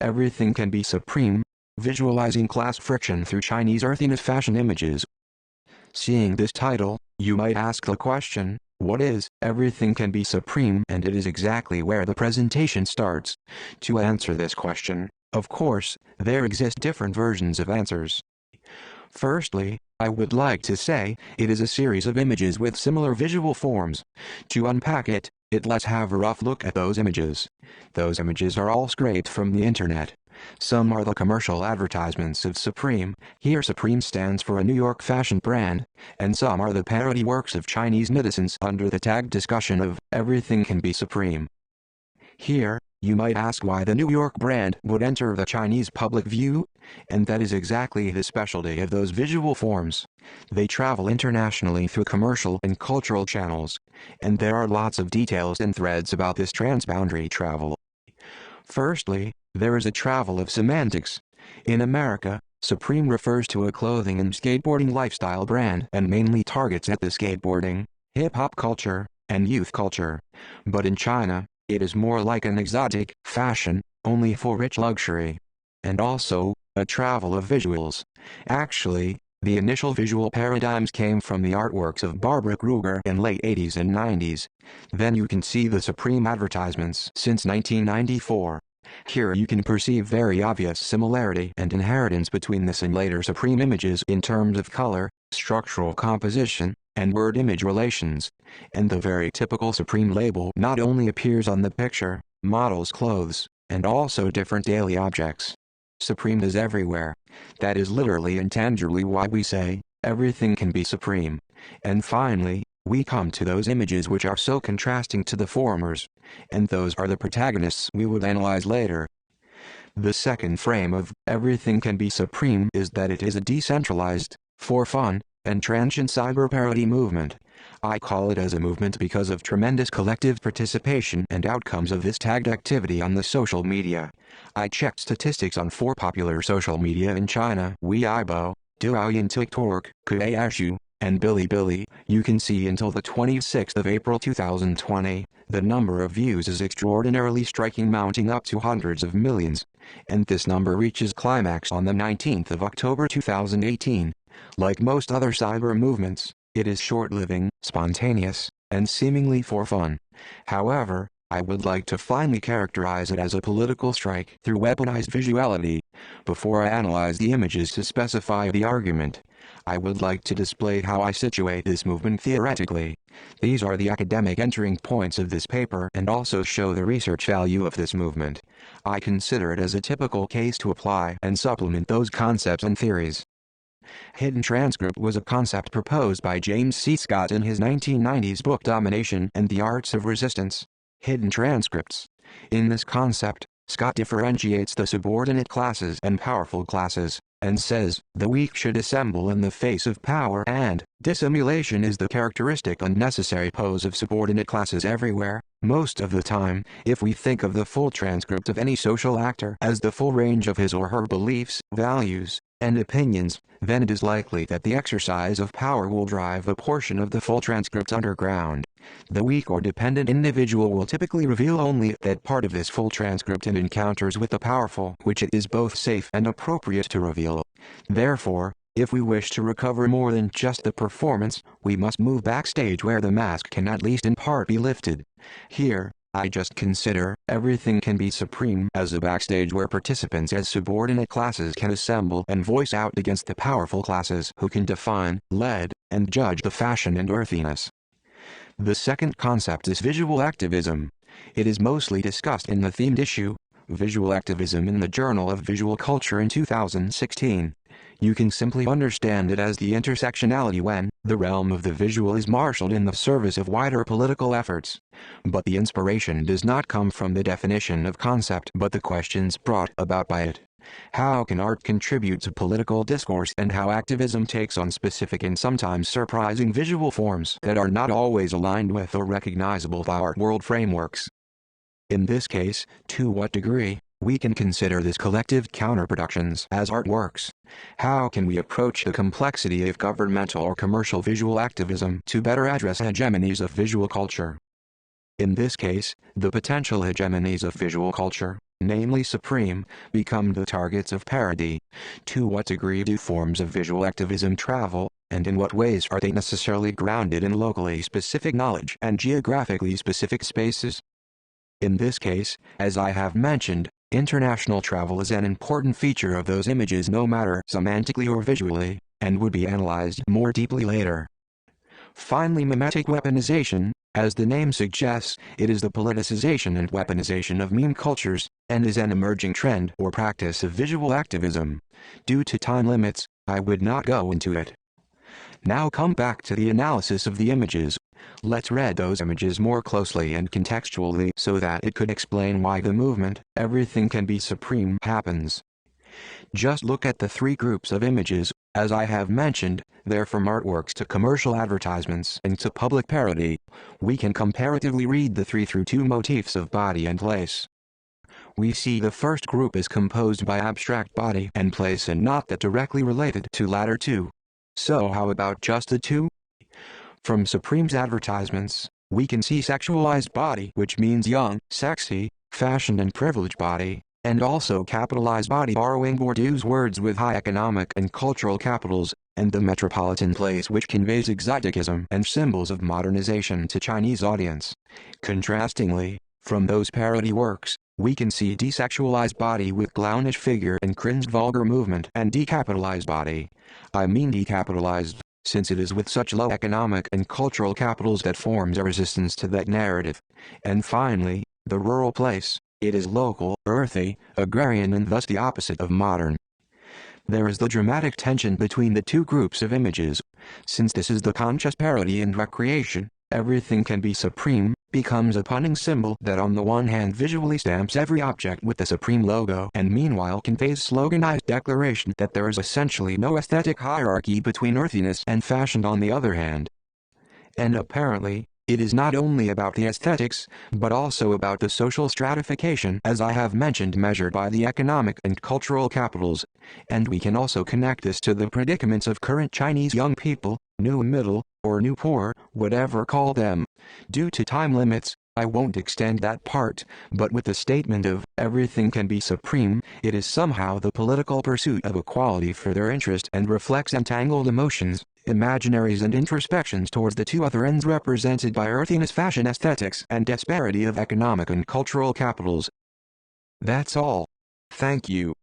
everything can be supreme, visualizing class friction through Chinese earthiness-fashion images. Seeing this title, you might ask the question, what is everything can be supreme? And it is exactly where the presentation starts. To answer this question, of course, there exist different versions of answers. Firstly, I would like to say, it is a series of images with similar visual forms. To unpack it, let's have a rough look at those images. Those images are all scraped from the internet. Some are the commercial advertisements of Supreme, here Supreme stands for a New York fashion brand, and some are the parody works of Chinese netizens under the tag discussion of everything can be supreme. Here, you might ask why the New York brand would enter the Chinese public view, and that is exactly the specialty of those visual forms. They travel internationally through commercial and cultural channels, and there are lots of details and threads about this transboundary travel. Firstly, there is a travel of semantics. In America, Supreme refers to a clothing and skateboarding lifestyle brand and mainly targets at the skateboarding, hip-hop culture, and youth culture. But in China, it is more like an exotic fashion, only for rich luxury. And also, a travel of visuals. Actually, the initial visual paradigms came from the artworks of Barbara Kruger in late 80s and 90s. Then you can see the Supreme advertisements since 1994. Here you can perceive very obvious similarity and inheritance between this and later Supreme images in terms of color, structural composition, and word-image relations. And the very typical Supreme label not only appears on the picture, model's clothes, and also different daily objects. Supreme is everywhere. That is literally and tangibly why we say, everything can be supreme. And finally, we come to those images which are so contrasting to the formers, and those are the protagonists we would analyze later. The second frame of everything can be supreme is that it is a decentralized, for fun, and transient cyber-parody movement. I call it as a movement because of tremendous collective participation and outcomes of this tagged activity on the social media. I checked statistics on 4 popular social media in China: Weibo, Douyin, TikTok, Kuaishou, and Bilibili. You can see until the 26th of April 2020, the number of views is extraordinarily striking, mounting up to hundreds of millions. And this number reaches climax on the 19th of October 2018. Like most other cyber movements, it is short-living, spontaneous, and seemingly for fun. However, I would like to finally characterize it as a political strike through weaponized visuality. Before I analyze the images to specify the argument, I would like to display how I situate this movement theoretically. These are the academic entering points of this paper and also show the research value of this movement. I consider it as a typical case to apply and supplement those concepts and theories. Hidden transcript was a concept proposed by James C. Scott in his 1990s book Domination and the Arts of Resistance. Hidden transcripts. In this concept, Scott differentiates the subordinate classes and powerful classes, and says, the weak should assemble in the face of power, and dissimulation is the characteristic and necessary pose of subordinate classes everywhere. Most of the time, if we think of the full transcript of any social actor as the full range of his or her beliefs, values, and opinions, then it is likely that the exercise of power will drive a portion of the full transcript underground. The weak or dependent individual will typically reveal only that part of this full transcript in encounters with the powerful which it is both safe and appropriate to reveal. Therefore, if we wish to recover more than just the performance, we must move backstage where the mask can at least in part be lifted. Here, I just consider everything can be supreme as a backstage where participants as subordinate classes can assemble and voice out against the powerful classes who can define, lead, and judge the fashion and earthiness. The second concept is visual activism. It is mostly discussed in the themed issue, Visual Activism in the Journal of Visual Culture in 2016. You can simply understand it as the intersectionality when the realm of the visual is marshaled in the service of wider political efforts. But the inspiration does not come from the definition of concept but the questions brought about by it. How can art contribute to political discourse, and how activism takes on specific and sometimes surprising visual forms that are not always aligned with or recognizable by art world frameworks. In this case, to what degree we can consider this collective counterproductions as artworks? How can we approach the complexity of governmental or commercial visual activism to better address hegemonies of visual culture? In this case, the potential hegemonies of visual culture, namely supreme, become the targets of parody? To what degree do forms of visual activism travel, and in what ways are they necessarily grounded in locally specific knowledge and geographically specific spaces? In this case, as I have mentioned, international travel is an important feature of those images no matter semantically or visually, and would be analyzed more deeply later. Finally, mimetic weaponization, as the name suggests, it is the politicization and weaponization of meme cultures, and is an emerging trend or practice of visual activism. Due to time limits, I would not go into it. Now come back to the analysis of the images. Let's read those images more closely and contextually so that it could explain why the movement, everything can be supreme, happens. Just look at the three groups of images. As I have mentioned, they're from artworks to commercial advertisements and to public parody. We can comparatively read the 3 through 2 motifs of body and place. We see the first group is composed by abstract body and place and not that directly related to latter two. So how about just the two? From Supreme's advertisements, we can see sexualized body, which means young, sexy, fashioned and privileged body, and also capitalized body, borrowing Bourdieu's words with high economic and cultural capitals, and the metropolitan place, which conveys exoticism and symbols of modernization to Chinese audience. Contrastingly, from those parody works, we can see desexualized body with clownish figure and cringed vulgar movement, and decapitalized body. I mean decapitalized, since it is with such low economic and cultural capitals that forms a resistance to that narrative. And finally, the rural place. It is local, earthy, agrarian and thus the opposite of modern. There is the dramatic tension between the two groups of images. Since this is the conscious parody and recreation, everything can be supreme, becomes a punning symbol that on the one hand visually stamps every object with the supreme logo and meanwhile conveys sloganized declaration that there is essentially no aesthetic hierarchy between earthiness and fashion on the other hand. And apparently, it is not only about the aesthetics, but also about the social stratification, as I have mentioned, measured by the economic and cultural capitals. And we can also connect this to the predicaments of current Chinese young people, new middle, or new poor, whatever call them. Due to time limits, I won't extend that part, but with the statement of everything can be supreme, it is somehow the political pursuit of equality for their interest and reflects entangled emotions, imaginaries and introspections towards the two other ends represented by earthiness-fashion aesthetics and disparity of economic and cultural capitals. That's all. Thank you.